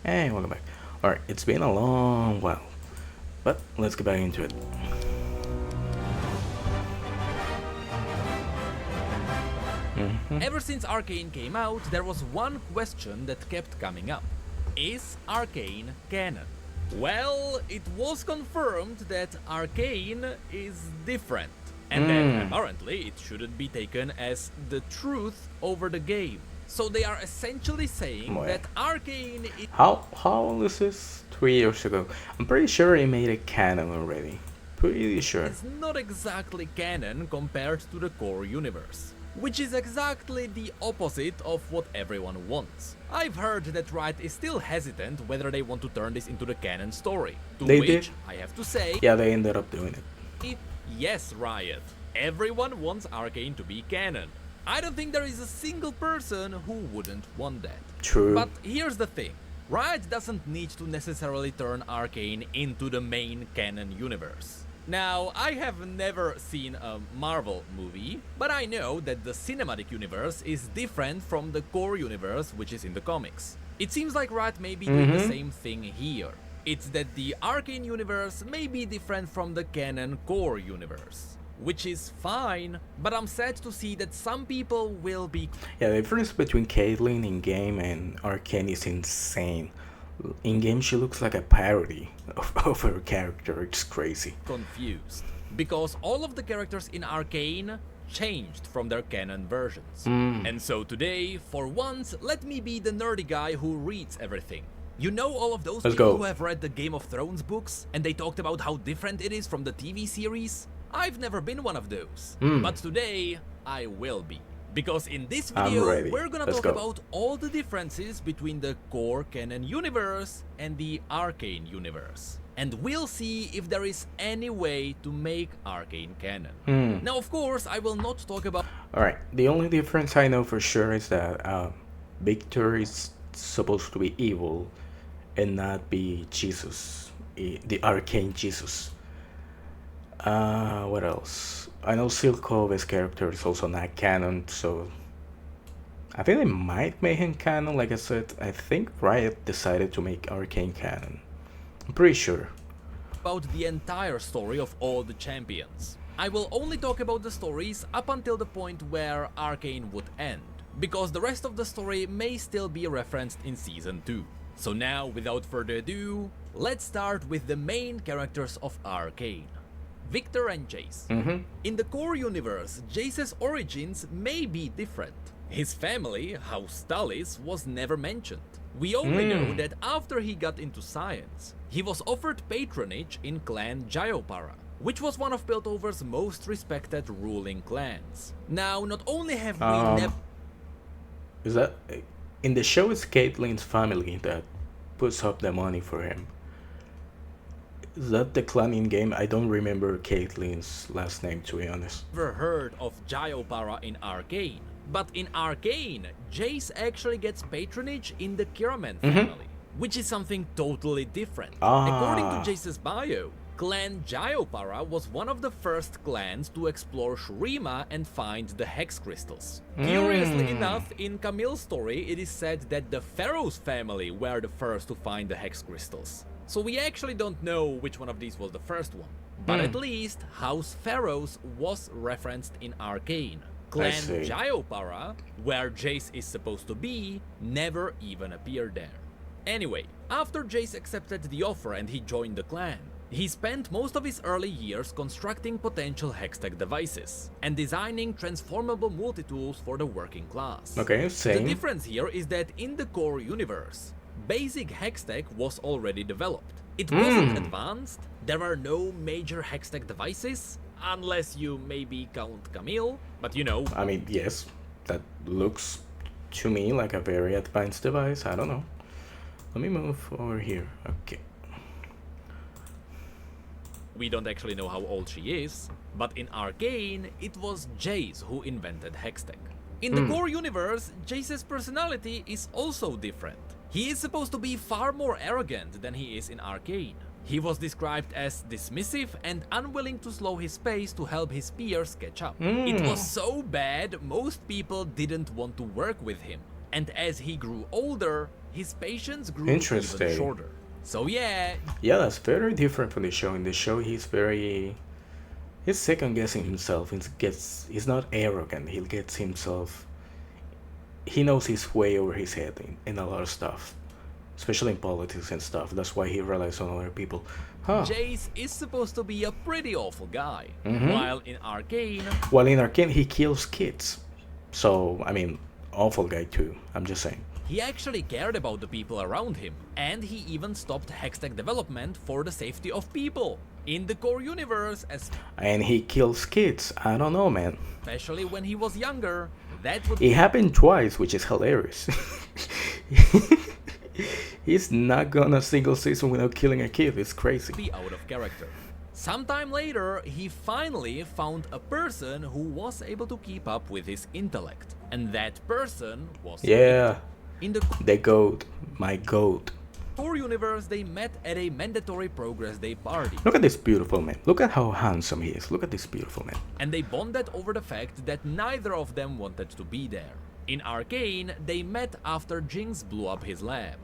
Hey, welcome back. Alright, it's been a long while, but let's get back into it. Ever since Arcane came out, there was one question that kept coming up. Is Arcane canon? Well, it was confirmed that Arcane is different, and that apparently it shouldn't be taken as the truth over the game. So they are essentially saying Wait. that Arcane is How old is this? 3 years ago. I'm pretty sure he made a canon already. Pretty sure. not exactly canon compared to the core universe, which is exactly the opposite of what everyone wants. I've heard that Riot is still hesitant whether they want to turn this into the canon story, to They which did. I have to say, Yeah, they ended up doing it. yes, Riot. Everyone wants Arcane to be canon. I don't think there is a single person who wouldn't want that. True. But here's the thing. Riot doesn't need to necessarily turn Arcane into the main canon universe. Now, I have never seen a Marvel movie, but I know that the cinematic universe is different from the core universe, which is in the comics. It seems like Riot may be doing the same thing here. It's that the Arcane universe may be different from the canon core universe, which is fine, but I'm sad to see that some people will be Yeah, the difference between Caitlyn in game and Arcane is insane. In game, she looks like a parody of her character. It's crazy. confused, because all of the characters in Arcane changed from their canon versions. And so today, for once, let me be the nerdy guy who reads everything. You know all of those Let's people go. who have read the Game of Thrones books and they talked about how different it is from the TV series? I've never been one of those, but today I will be. Because in this I'm video, ready. we're gonna Let's talk go. about all the differences between the core canon universe and the Arcane universe. And we'll see if there is any way to make Arcane canon. Now, of course, I will not talk about Alright, the only difference I know for sure is that Victor is supposed to be evil and not be Jesus, the Arcane Jesus. What else? I know Silkove's character is also not canon, so I think they might make him canon. Like I said, I think Riot decided to make Arcane canon. I'm pretty sure. the entire story of all the champions. I will only talk about the stories up until the point where Arcane would end, because the rest of the story may still be referenced in Season 2. So now, without further ado, let's start with the main characters of Arcane. Victor and Jace. In the core universe, Jace's origins may be different. His family, House Talis, was never mentioned. We only know that after he got into science, he was offered patronage in Clan Jayopara, which was one of Piltover's most respected ruling clans. Now, not only have we never... Is that in the show? It's Caitlyn's family that puts up the money for him. Is that the clan in game? I don't remember Caitlyn's last name, to be honest. heard of Jayopara in Arcane. But in Arcane, Jace actually gets patronage in the Kiraman family, which is something totally different. According to Jace's bio, Clan Jayopara was one of the first clans to explore Shurima and find the Hex Crystals. Curiously enough, in Camille's story, it is said that the Pharaoh's family were the first to find the Hex Crystals. So we actually don't know which one of these was the first one. But at least House Pharaohs was referenced in Arcane. Clan see. Jayopara, where Jace is supposed to be, never even appeared there. Anyway, after Jace accepted the offer and he joined the clan, he spent most of his early years constructing potential hextech devices and designing transformable multi-tools for the working class. Okay, The same. difference here is that in the core universe, basic hextech was already developed. It wasn't advanced, there are no major hextech devices, unless you maybe count Camille, but you know, I mean, yes, that looks to me like a very advanced device. I don't know. Let me move over here. Okay. we don't actually know how old she is, but in Arcane, it was Jace who invented hextech. In the core universe, Jace's personality is also different. He is supposed to be far more arrogant than he is in Arcane. He was described as dismissive and unwilling to slow his pace to help his peers catch up. It was so bad, most people didn't want to work with him. And as he grew older, his patience grew even Interesting. shorter. So yeah, Yeah, that's very different from the show. In the show, he's second guessing himself. He's not arrogant. He gets himself. He knows his way over his head in a lot of stuff, especially in politics and stuff. That's why he relies on other people. Huh. Jace is supposed to be a pretty awful guy, Mm-hmm. while in Arcane, While in Arcane, he kills kids. So, I mean, awful guy too. I'm just saying. he actually cared about the people around him, and he even stopped Hextech development for the safety of people. In the core universe, And he kills kids. I don't know, man. especially when he was younger, that would It happened twice, which is hilarious. He's not gone a single season without killing a kid. It's crazy. be out of character. Sometime later, he finally found a person who was able to keep up with his intellect, and that person was Yeah, in the the goat. My goat. core universe. They met at a mandatory progress day party, Look at this beautiful man. Look at how handsome he is. Look at this beautiful man. and they bonded over the fact that neither of them wanted to be there. In Arcane, they met after Jinx blew up his lab.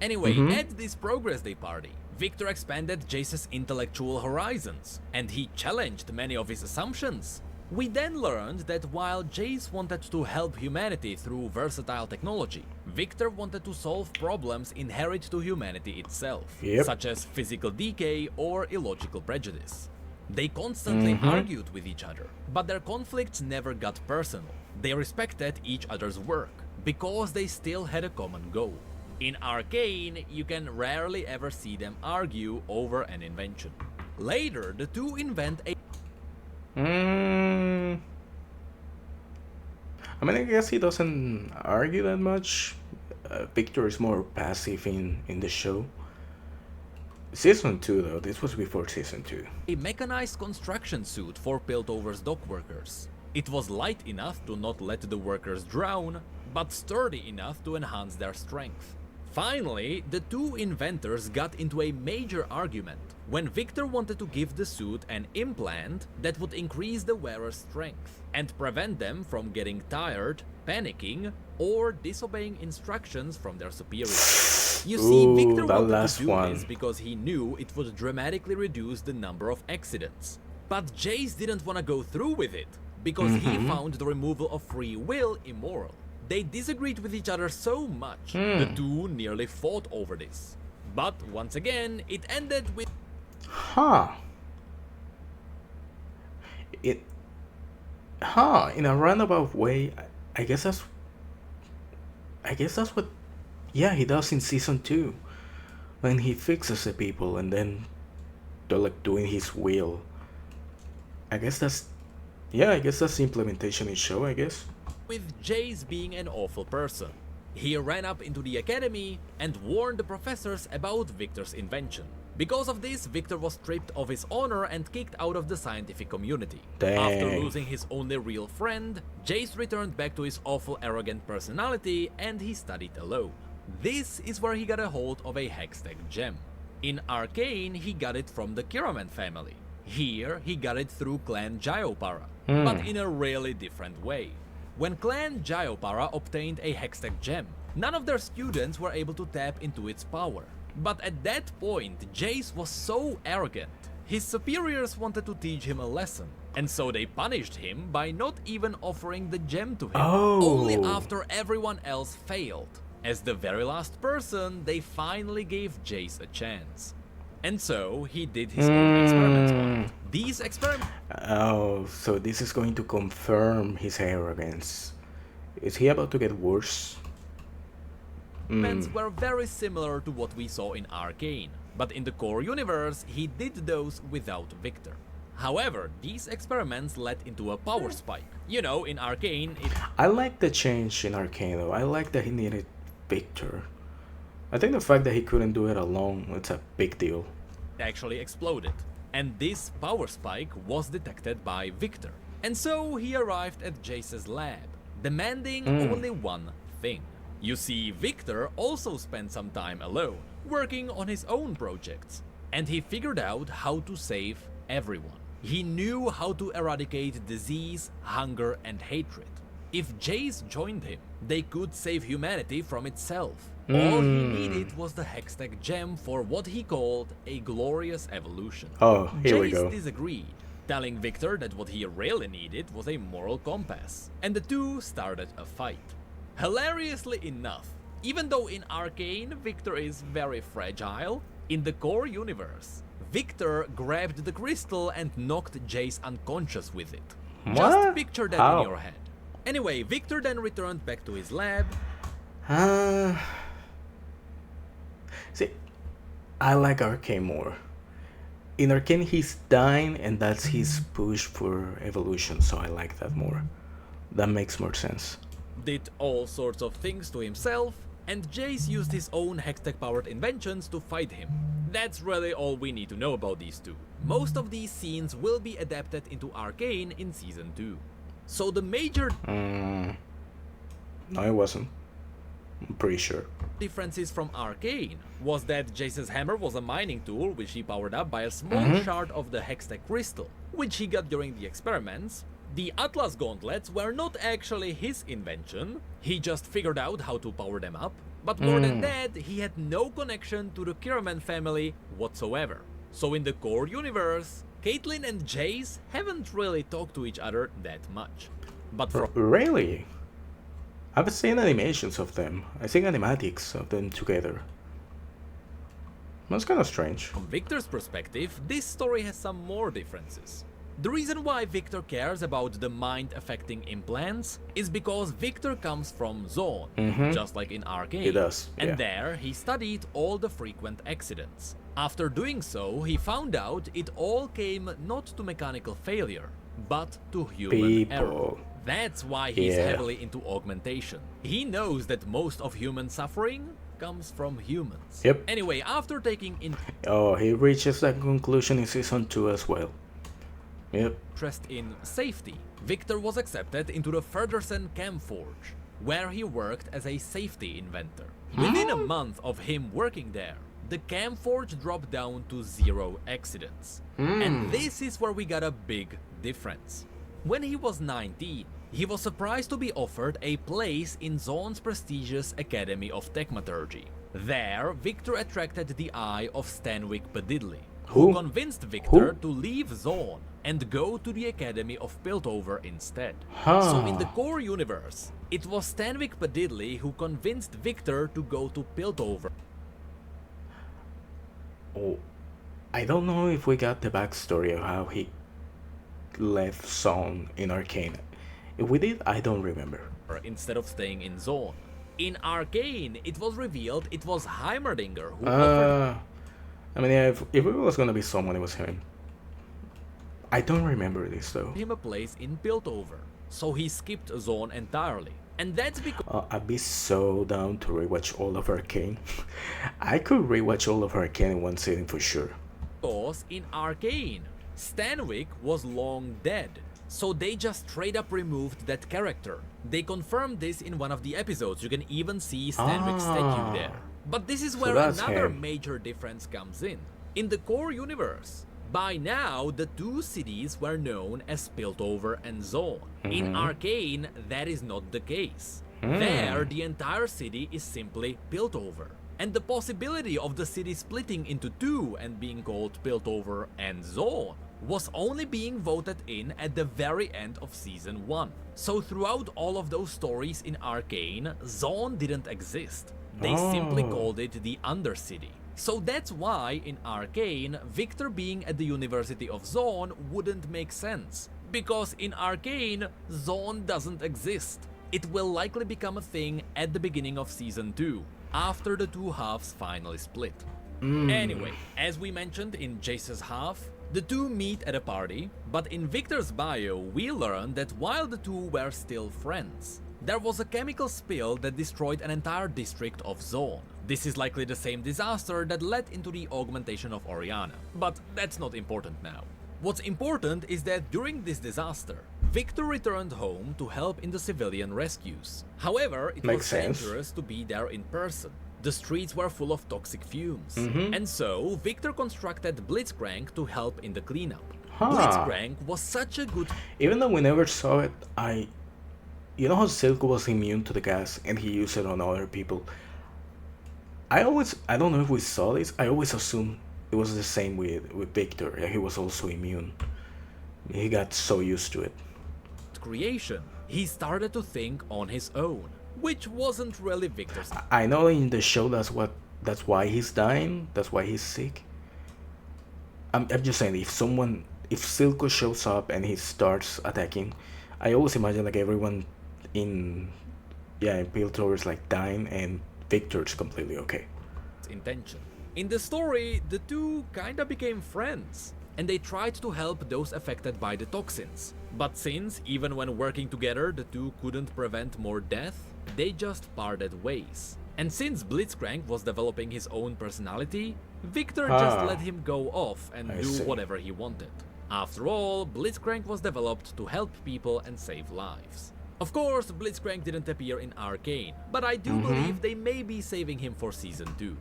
Anyway, at this progress day party, Victor expanded Jace's intellectual horizons, and he challenged many of his assumptions. We then learned that while Jace wanted to help humanity through versatile technology, Victor wanted to solve problems inherent to humanity itself, Yep. such as physical decay or illogical prejudice. They constantly argued with each other, but their conflicts never got personal. They respected each other's work, because they still had a common goal. In Arcane, you can rarely ever see them argue over an invention. Later, the two invent a Mm, I mean, I guess he doesn't argue that much. Victor is more passive in the show. Season 2, though. This was before Season 2. mechanized construction suit for Piltover's dock workers. It was light enough to not let the workers drown, but sturdy enough to enhance their strength. Finally, the two inventors got into a major argument when Victor wanted to give the suit an implant that would increase the wearer's strength and prevent them from getting tired, panicking, or disobeying instructions from their superiors. You see, Ooh, Victor that wanted last to do one. this because he knew it would dramatically reduce the number of accidents. But Jace didn't want to go through with it because he found the removal of free will immoral. They disagreed with each other so much, the two nearly fought over this. But once again, it ended with Huh. It. Huh. In a roundabout way, I guess that's. I guess that's what. Yeah, he does in Season 2. When he fixes the people and then they're like doing his will. I guess that's. Yeah, I guess that's the implementation in show, I guess. Jace being an awful person. He ran up into the academy and warned the professors about Victor's invention. Because of this, Victor was stripped of his honor and kicked out of the scientific community. After Dang. losing his only real friend, Jace returned back to his awful arrogant personality and he studied alone. This is where he got a hold of a Hextech gem. In Arcane, he got it from the Kiraman family. Here, he got it through Clan Gyopara, but in a really different way. When Clan Gyopara obtained a Hextech gem, none of their students were able to tap into its power. But at that point, Jace was so arrogant. His superiors wanted to teach him a lesson, and so they punished him by not even offering the gem to him, only Oh. after everyone else failed. As the very last person, they finally gave Jace a chance. And so, he did his own experiments on it. These experiments Oh, so this is going to confirm his arrogance. Is he about to get worse? were very similar to what we saw in Arcane, but in the core universe, he did those without Victor. However, these experiments led into a power spike. You know, in Arcane, it I like the change in Arcane though. I like that he needed Victor. I think the fact that he couldn't do it alone, it's a big deal. actually exploded. And this power spike was detected by Victor. And so he arrived at Jace's lab, demanding only one thing. You see, Victor also spent some time alone, working on his own projects. And he figured out how to save everyone. He knew how to eradicate disease, hunger, and hatred. If Jace joined him, they could save humanity from itself. All he Mm. needed was the Hextech gem for what he called a glorious evolution. Oh, here we Jace go. disagreed, telling Victor that what he really needed was a moral compass, and the two started a fight. Hilariously enough, even though in Arcane Victor is very fragile, in the core universe, Victor grabbed the crystal and knocked Jace unconscious with it. Just What? picture that in How? your head. Anyway, Victor then returned back to his lab. Uh, see, I like Arcane more. In Arcane, he's dying, and that's his push for evolution, so I like that more. That makes more sense. Did all sorts of things to himself, and Jace used his own Hextech-powered inventions to fight him. That's really all we need to know about these two. Most of these scenes will be adapted into Arcane in Season 2. So the major No, it wasn't. I'm pretty sure. differences from Arcane was that Jace's hammer was a mining tool which he powered up by a small shard of the Hextech crystal, which he got during the experiments. The Atlas gauntlets were not actually his invention, he just figured out how to power them up, but more than that, he had no connection to the Kiraman family whatsoever. So in the core universe, Caitlyn and Jace haven't really talked to each other that much. But from Really? I've seen animations of them. I think animatics of them together. That's kind of strange. From Victor's perspective, this story has some more differences. The reason why Victor cares about the mind-affecting implants is because Victor comes from Zone, just like in Arcane. He does, And yeah. there, he studied all the frequent accidents. After doing so, he found out it all came not to mechanical failure, but to human error. People. That's why he's Yeah. heavily into augmentation. He knows that most of human suffering comes from humans. Yep. Anyway, after taking Oh, he reaches that conclusion in season 2 as well. Yep. interest in safety, Victor was accepted into the Furderson Chem Forge, where he worked as a safety inventor. Within a month of him working there, the Chem Forge dropped down to 0 accidents. And this is where we got a big difference. When he was 19, he was surprised to be offered a place in Zone's prestigious Academy of Techmaturgy. There, Victor attracted the eye of Stanwyck Pedidley, who Who? convinced Victor Who? to leave Zone and go to the Academy of Piltover instead. Huh. So in the core universe, it was Stanwyck Pedidley who convinced Victor to go to Piltover. Oh, I don't know if we got the backstory of how he left Zone in Arcane. If we did, I don't remember. Instead of staying in Zone. In Arcane, it was revealed it was Heimerdinger who offered I mean, yeah, if it was gonna be someone, it was him. I don't remember this though. him a place in Piltover, so he skipped Zone entirely. And that's I'd be so down to rewatch all of Arcane. I could rewatch all of Arcane in one sitting for sure. because in Arcane, Stanwyck was long dead, so they just straight up removed that character. They confirmed this in one of the episodes, you can even see Stanwyck's statue there. But this is where that's another him. major difference comes in. In the core universe, by now the two cities were known as Piltover and Zone. In Arcane, that is not the case. There, the entire city is simply Piltover. And the possibility of the city splitting into two and being called Piltover and Zone was only being voted in at the very end of Season 1. So throughout all of those stories in Arcane, Zone didn't exist. They simply Oh. called it the Undercity. So that's why in Arcane, Victor being at the University of Zone wouldn't make sense. Because in Arcane, Zone doesn't exist. It will likely become a thing at the beginning of Season 2, after the two halves finally split. Anyway, as we mentioned in Jace's half, the two meet at a party, but in Victor's bio, we learn that while the two were still friends, there was a chemical spill that destroyed an entire district of Zone. This is likely the same disaster that led into the augmentation of Oriana, but that's not important now. What's important is that during this disaster, Victor returned home to help in the civilian rescues. However, it Makes was sense. dangerous to be there in person. The streets were full of toxic fumes, and so Victor constructed Blitzcrank to help in the cleanup. Blitzcrank was such a good Even though we never saw it, You know how Silk was immune to the gas and he used it on other people? I don't know if we saw this. I always assumed it was the same with Victor. He was also immune. He got so used to it. creation, he started to think on his own, which wasn't really Victor's. I know in the show that's why he's dying. That's why he's sick. I'm just saying if Silco shows up and he starts attacking, I always imagine like everyone in in Piltover is like dying and Victor's completely okay. Intention. In the story, the two kinda became friends, and they tried to help those affected by the toxins. But since, even when working together, the two couldn't prevent more death, they just parted ways. And since Blitzcrank was developing his own personality, Victor just let him go off and I do see. whatever he wanted. After all, Blitzcrank was developed to help people and save lives. Of course, Blitzcrank didn't appear in Arcane, but I do believe they may be saving him for Season 2.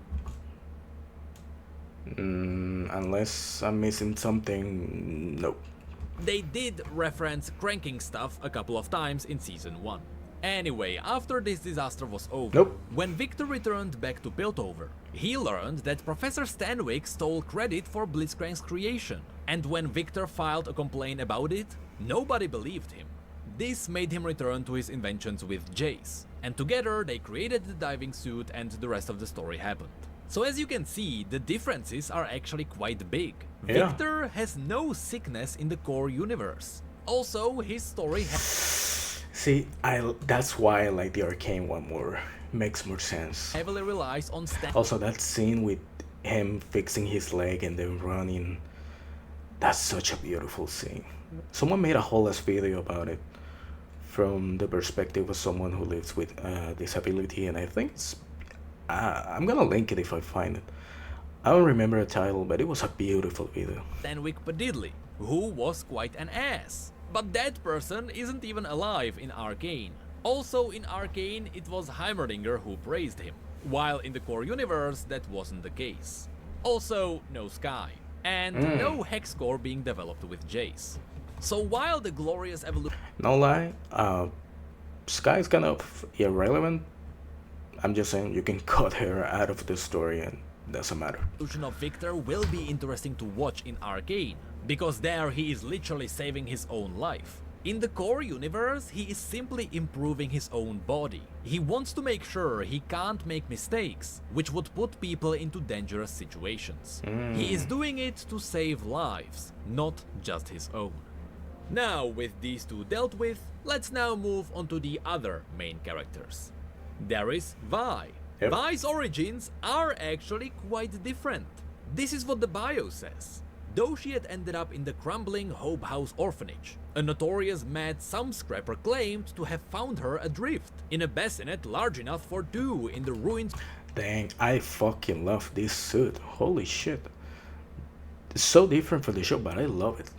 Unless I'm missing something, nope. They did reference cranking stuff a couple of times in Season 1. Anyway, after this disaster was over, Nope. when Victor returned back to Piltover, he learned that Professor Stanwyck stole credit for Blitzcrank's creation. And when Victor filed a complaint about it, nobody believed him. This made him return to his inventions with Jace, and together they created the diving suit and the rest of the story happened. So as you can see, the differences are actually quite big. Yeah. Victor has no sickness in the core universe. Also, his story See, that's why I like the Arcane one more. Makes more sense. heavily relies on Also, that scene with him fixing his leg and then running, that's such a beautiful scene. Someone made a whole ass video about it from the perspective of someone who lives with disability, and I think I'm gonna link it if I find it. I don't remember the title, but it was a beautiful video. Stanwyck Padidley, who was quite an ass. But that person isn't even alive in Arcane. Also in Arcane, it was Heimerdinger who praised him, while in the core universe that wasn't the case. Also, no Sky, and no Hex core being developed with Jace. So while the glorious evolution No lie, Sky's kind of irrelevant. I'm just saying you can cut her out of the story and doesn't matter. of Victor will be interesting to watch in Arcane, because there he is literally saving his own life. In the core universe, he is simply improving his own body. He wants to make sure he can't make mistakes, which would put people into dangerous situations. He is doing it to save lives, not just his own. Now, with these two dealt with, let's now move on to the other main characters. There is Vi. Yep. Vi's origins are actually quite different. This is what the bio says. Though she had ended up in the crumbling Hope House orphanage, a notorious mad scrapper claimed to have found her adrift in a bassinet large enough for two in the ruins Dang, I fucking love this suit. Holy shit. It's so different from the show, but I love it.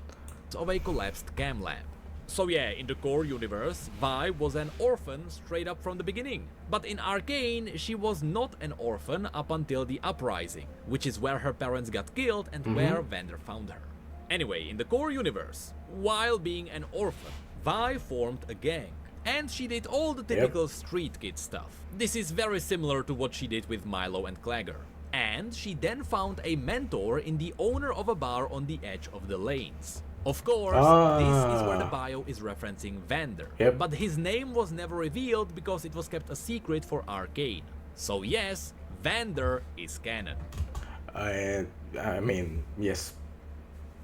of a collapsed cam lab. So yeah, in the core universe, Vi was an orphan straight up from the beginning. But in Arcane, she was not an orphan up until the Uprising, which is where her parents got killed and where Vander found her. Anyway, in the core universe, while being an orphan, Vi formed a gang. And she did all the typical street kid stuff. This is very similar to what she did with Milo and Clagger. And she then found a mentor in the owner of a bar on the edge of the lanes. Of course, this is where the bio is referencing Vander, but his name was never revealed because it was kept a secret for Arcane. So yes, Vander is canon. I mean, yes.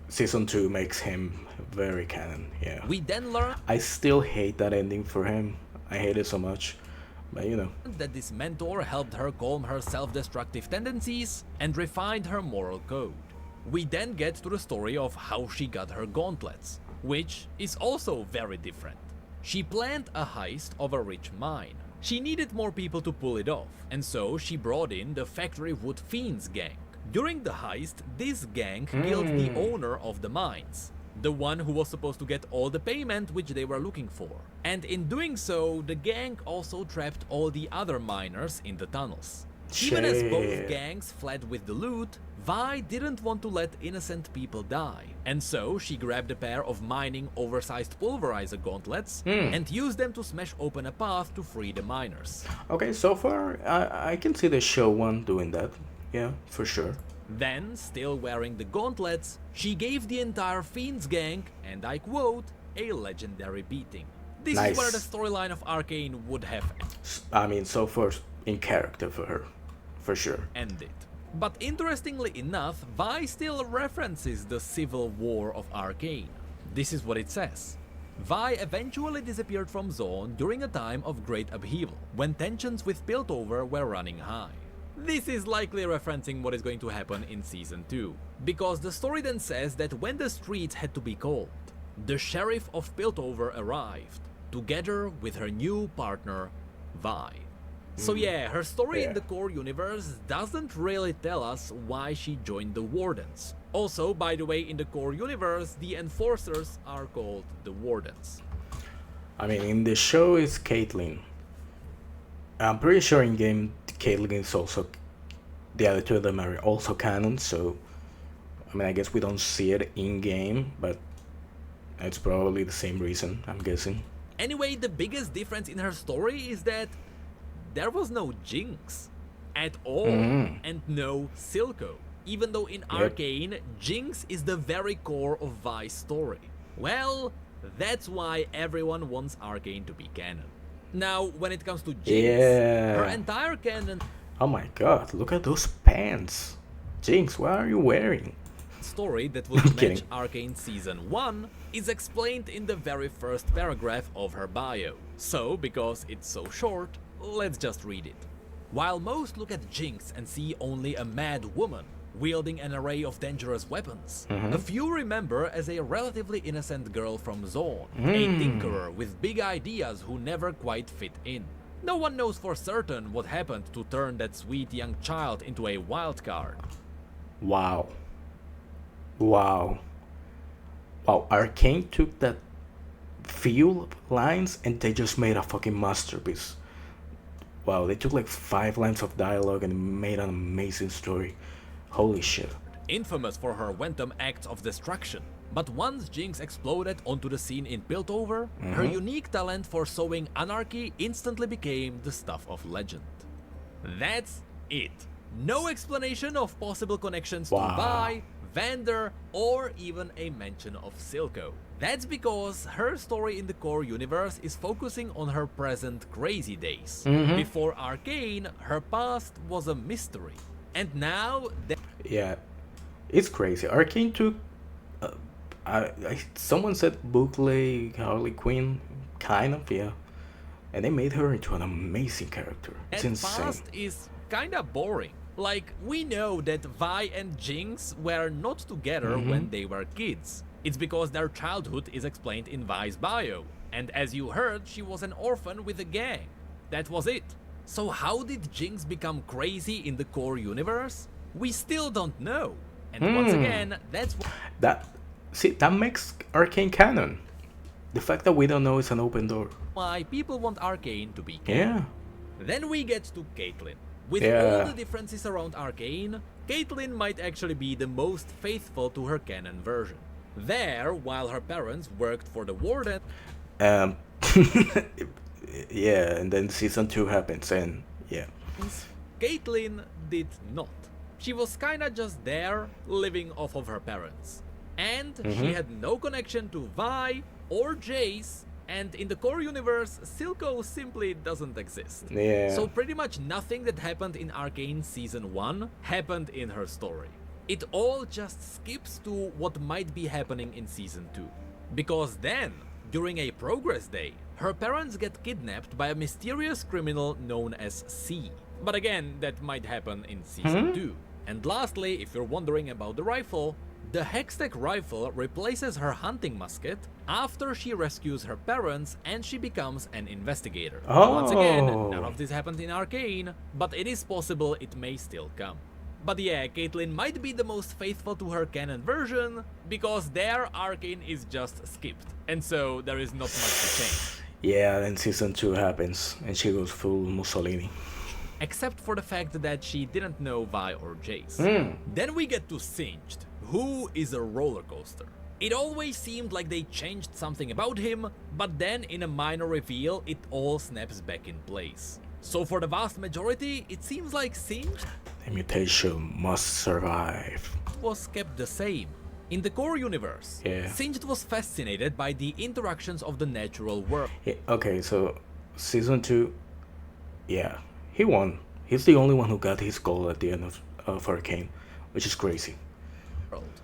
Season 2 makes him very canon, yeah. We then learn I still hate that ending for him. I hate it so much. But you know. that this mentor helped her calm her self-destructive tendencies and refined her moral code. We then get to the story of how she got her gauntlets, which is also very different. She planned a heist of a rich mine. She needed more people to pull it off, and so she brought in the Factory Wood Fiends gang. During the heist, this gang killed the owner of the mines, the one who was supposed to get all the payment which they were looking for. And in doing so, the gang also trapped all the other miners in the tunnels. Even as both Shit. gangs fled with the loot, Vi didn't want to let innocent people die, and so she grabbed a pair of mining oversized pulverizer gauntlets and used them to smash open a path to free the miners. Okay, so far I can see the show one doing that. Yeah, for sure. Then, still wearing the gauntlets, she gave the entire Fiends gang, and I quote, a legendary beating. This Nice. is where the storyline of Arcane would have I mean, so far in character for her, for sure. ended. But interestingly enough, Vi still references the civil war of Arcane. This is what it says. Vi eventually disappeared from Zone during a time of great upheaval, when tensions with Piltover were running high. This is likely referencing what is going to happen in Season 2, because the story then says that when the streets had to be called, the Sheriff of Piltover arrived, together with her new partner, Vi. So yeah, her story in Yeah. the core universe doesn't really tell us why she joined the Wardens. Also, by the way, in the core universe, the Enforcers are called the Wardens. I mean, in the show is Caitlyn. I'm pretty sure in game Caitlyn is also, the other two of them are also canon. So, I mean, I guess we don't see it in game, but it's probably the same reason, I'm guessing. Anyway, the biggest difference in her story is that there was no Jinx at all, and no Silco. Even though in Arcane, Jinx is the very core of Vi's story. Well, that's why everyone wants Arcane to be canon. Now, when it comes to Jinx, her Yeah. entire canon Oh my god, look at those pants. Jinx, what are you wearing? story that would match kidding. Arcane Season 1 is explained in the very first paragraph of her bio. So, because it's so short, let's just read it. While most look at Jinx and see only a mad woman wielding an array of dangerous weapons, a few remember as a relatively innocent girl from Zone, a tinkerer with big ideas who never quite fit in. No one knows for certain what happened to turn that sweet young child into a wild card. Wow. Wow. Wow, Arcane took that few lines and they just made a fucking masterpiece. Wow, they took like 5 lines of dialogue and made an amazing story. Holy shit. Infamous for her Wentham acts of destruction. But once Jinx exploded onto the scene in Piltover, her unique talent for sowing anarchy instantly became the stuff of legend. That's it. No explanation of possible connections to Wow. Vi, Vander, or even a mention of Silco. That's because her story in the core universe is focusing on her present crazy days. Before Arcane, her past was a mystery. And now, Yeah, it's crazy. Arcane took. Someone said Bukley, Harley Quinn, kind of, yeah. And they made her into an amazing character. It's that insane. past is kinda boring. Like, we know that Vi and Jinx were not together when they were kids. It's because their childhood is explained in Vi's bio. And as you heard, she was an orphan with a gang. That was it. So how did Jinx become crazy in the core universe? We still don't know. And once again, that's That makes Arcane canon. The fact that we don't know is an open door. why people want Arcane to be canon. Yeah. Then we get to Caitlyn. With Yeah. all the differences around Arcane, Caitlyn might actually be the most faithful to her canon version. There, while her parents worked for the Warden, Um. Yeah, and then season 2 happens, and yeah. Caitlyn did not. She was kinda just there, living off of her parents. And she had no connection to Vi or Jace, and in the core universe, Silco simply doesn't exist. Yeah. So pretty much nothing that happened in Arcane Season 1 happened in her story. It all just skips to what might be happening in Season 2. Because then, during a progress day, her parents get kidnapped by a mysterious criminal known as C. But again, that might happen in Season 2. And lastly, if you're wondering about the rifle, the Hextech rifle replaces her hunting musket after she rescues her parents and she becomes an investigator. Once again, none of this happened in Arcane, but it is possible it may still come. But yeah, Caitlyn might be the most faithful to her canon version, because there Arcane is just skipped, and so there is not much to change. Yeah, then season 2 happens, and she goes full Mussolini. except for the fact that she didn't know Vi or Jace. Then we get to Singed, who is a roller coaster. It always seemed like they changed something about him, but then in a minor reveal, it all snaps back in place. So for the vast majority, it seems like Singed The mutation must survive. was kept the same. In the core universe, Yeah. Singed was fascinated by the interactions of the natural world. Yeah, okay, so season 2, yeah, he won. He's the only one who got his goal at the end of Arcane, which is crazy.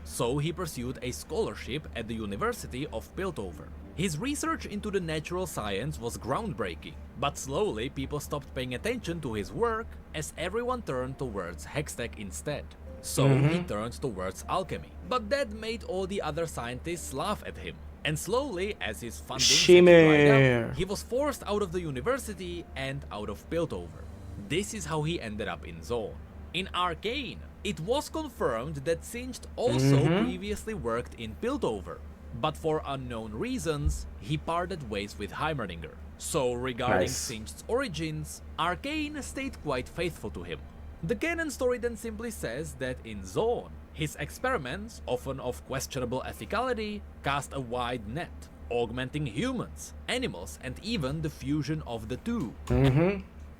So he pursued a scholarship at the University of Piltover. His research into the natural science was groundbreaking, but slowly people stopped paying attention to his work as everyone turned towards Hextech instead. So he turned towards alchemy, but that made all the other scientists laugh at him. And slowly, as his funding dried Shimmer. up, he was forced out of the university and out of Piltover. This is how he ended up in Zone. In Arcane, it was confirmed that Singed also previously worked in Piltover, but for unknown reasons, he parted ways with Heimerdinger. So regarding Nice. Singed's origins, Arcane stayed quite faithful to him. The canon story then simply says that in Zone, his experiments, often of questionable ethicality, cast a wide net, augmenting humans, animals, and even the fusion of the two.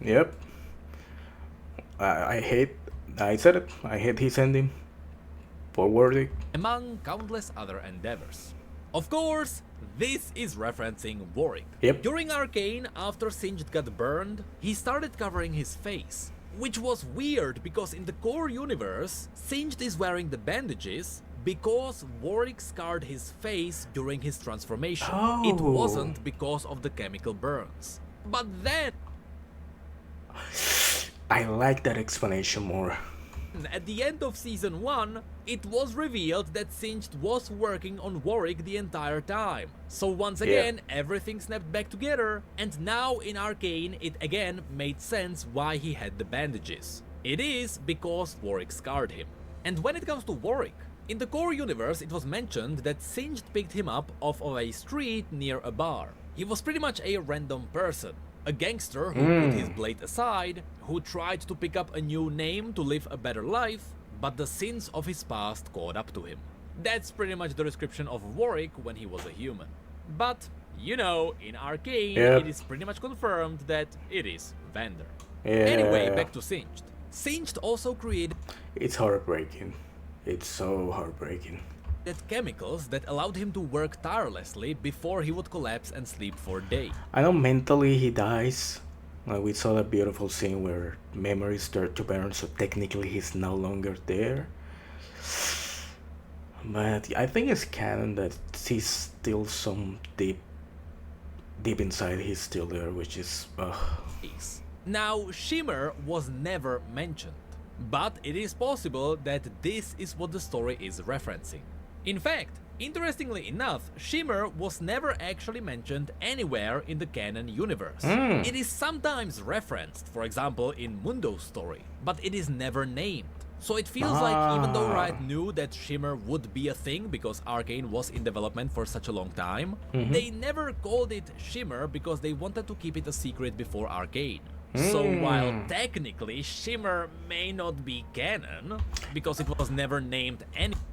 Yep. I said it, I hate his ending. Forwarding. Among countless other endeavors. Of course, this is referencing Warwick. Yep. During Arcane, after Singed got burned, he started covering his face, which was weird because in the core universe, Singed is wearing the bandages because Warwick scarred his face during his transformation. It Oh. wasn't because of the chemical burns. But then, I like that explanation more. at the end of Season 1, it was revealed that Singed was working on Warwick the entire time. So once again, everything snapped back together, and now in Arcane it again made sense why he had the bandages. It is because Warwick scarred him. And when it comes to Warwick, in the core universe it was mentioned that Singed picked him up off of a street near a bar. He was pretty much a random person. A gangster who put his blade aside, who tried to pick up a new name to live a better life, but the sins of his past caught up to him. That's pretty much the description of Warwick when he was a human. But, you know, in Arcane, Yep. it is pretty much confirmed that it is Vander. Yeah. Anyway, back to Singed. Singed also created It's heartbreaking. It's so heartbreaking. chemicals that allowed him to work tirelessly before he would collapse and sleep for days. I know mentally he dies. We saw that beautiful scene where memories start to burn, so technically he's no longer there. But I think it's canon that he's still some deep inside he's still there, which is Now, Shimmer was never mentioned, but it is possible that this is what the story is referencing. In fact, interestingly enough, Shimmer was never actually mentioned anywhere in the canon universe. It is sometimes referenced, for example in Mundo's story, but it is never named. So it feels like even though Riot knew that Shimmer would be a thing because Arcane was in development for such a long time, they never called it Shimmer because they wanted to keep it a secret before Arcane. So while technically Shimmer may not be canon, because it was never named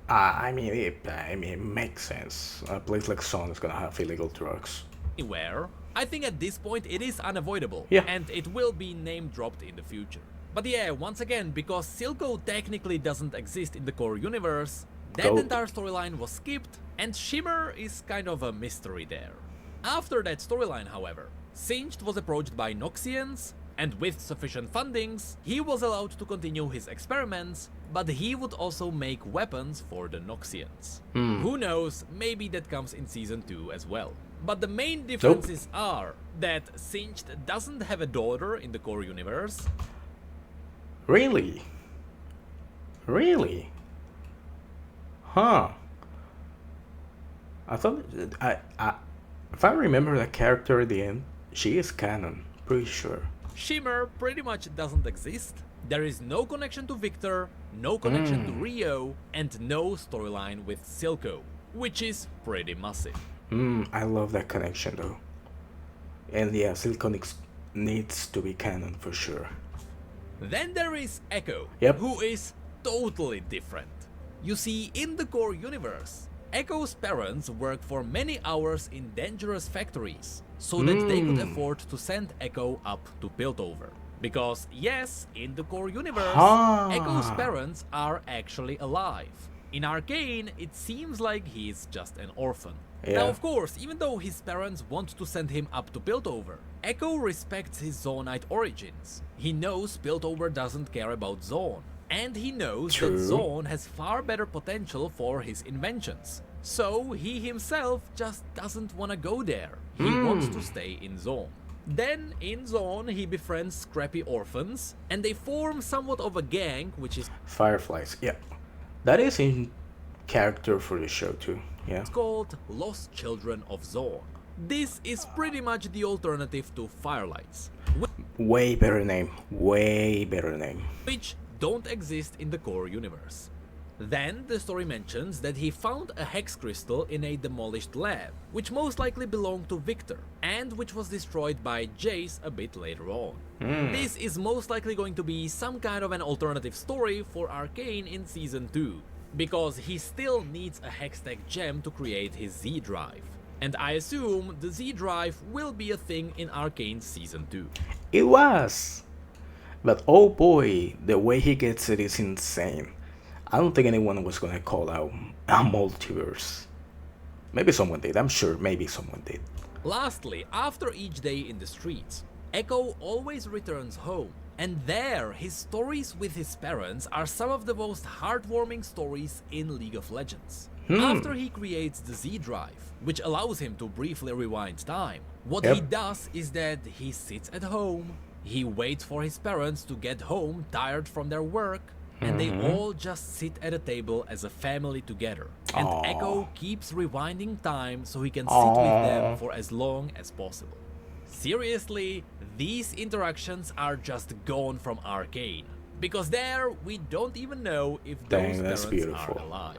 I mean, it makes sense. A place like Son is gonna have illegal drugs. anywhere, I think at this point it is unavoidable, Yeah. and it will be name dropped in the future. But yeah, once again, because Silco technically doesn't exist in the core universe, that Dope. entire storyline was skipped, and Shimmer is kind of a mystery there. After that storyline, however, Singed was approached by Noxians, and with sufficient fundings, he was allowed to continue his experiments, but he would also make weapons for the Noxians. Who knows, maybe that comes in Season 2 as well. But the main differences are that Singed doesn't have a daughter in the core universe, Really? Really? Huh. I thought if I remember the character at the end, she is canon. Pretty sure. Shimmer pretty much doesn't exist. There is no connection to Victor, no connection to Rio, and no storyline with Silco, which is pretty massive. I love that connection though. And yeah, Silicon needs to be canon for sure. Then there is Echo, Yep. who is totally different. You see, in the core universe, Echo's parents worked for many hours in dangerous factories so that they could afford to send Echo up to Piltover. Because, yes, in the core universe, Echo's parents are actually alive. In Arcane, it seems like he's just an orphan. Yeah. Now, of course, even though his parents want to send him up to Piltover, Echo respects his Zoanite origins. He knows Piltover doesn't care about Zoan, and he knows True. that Zoan has far better potential for his inventions. So he himself just doesn't want to go there. He wants to stay in Zoan. Then, in Zoan, he befriends scrappy orphans, and they form somewhat of a gang, which is Fireflies. Yeah. That is in character for the show too. Yeah. called Lost Children of Zoan. This is pretty much the alternative to Firelights, Way better name. Way better name. which don't exist in the core universe. Then the story mentions that he found a hex crystal in a demolished lab, which most likely belonged to Victor, and which was destroyed by Jace a bit later on. This is most likely going to be some kind of an alternative story for Arcane in Season 2, because he still needs a Hextech gem to create his Z drive. And I assume the Z drive will be a thing in Arcane Season 2. It was. But oh boy, the way he gets it is insane. I don't think anyone was gonna call out a multiverse. Maybe someone did. I'm sure maybe someone did. Lastly, after each day in the streets, Echo always returns home, and there his stories with his parents are some of the most heartwarming stories in League of Legends. After he creates the Z drive, which allows him to briefly rewind time, what he does is that he sits at home, he waits for his parents to get home tired from their work, and they all just sit at a table as a family together. And Echo keeps rewinding time so he can sit with them for as long as possible. Seriously, these interactions are just gone from Arcane, because there we don't even know if those Dang, that's parents beautiful. are alive.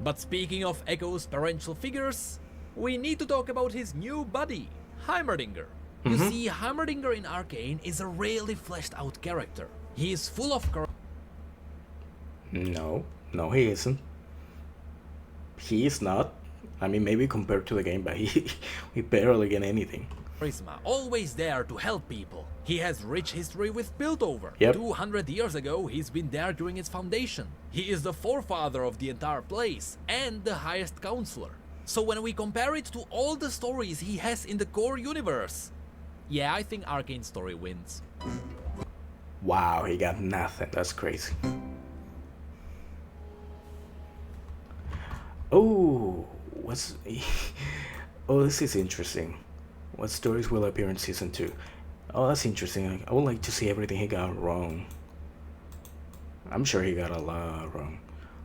But speaking of Echo's parental figures, we need to talk about his new buddy, Heimerdinger. You see, Heimerdinger in Arcane is a really fleshed out character. He is full of No, he isn't. He is not. I mean, maybe compared to the game, but he barely get anything. charisma, always there to help people. He has rich history with Piltover. Yep. 200 years ago, he's been there during its foundation. He is the forefather of the entire place and the highest counselor. So when we compare it to all the stories he has in the core universe, yeah, I think Arcane's story wins. Wow, he got nothing. That's crazy. Oh, what's... Oh, this is interesting. What stories will appear in Season 2? Oh, that's interesting. I would like to see everything he got wrong. I'm sure he got a lot wrong.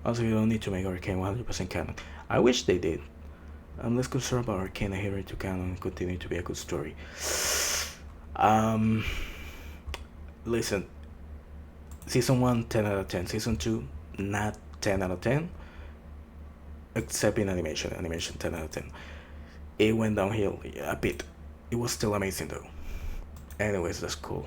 Also, you don't need to make Arcane 100% canon. I wish they did. I'm less concerned about Arcane adhering to canon and continue to be a good story. Listen. Season 1, 10 out of 10. Season 2, not 10 out of 10. Except in animation. Animation, 10 out of 10. It went downhill a bit. It was still amazing though. Anyways, that's cool.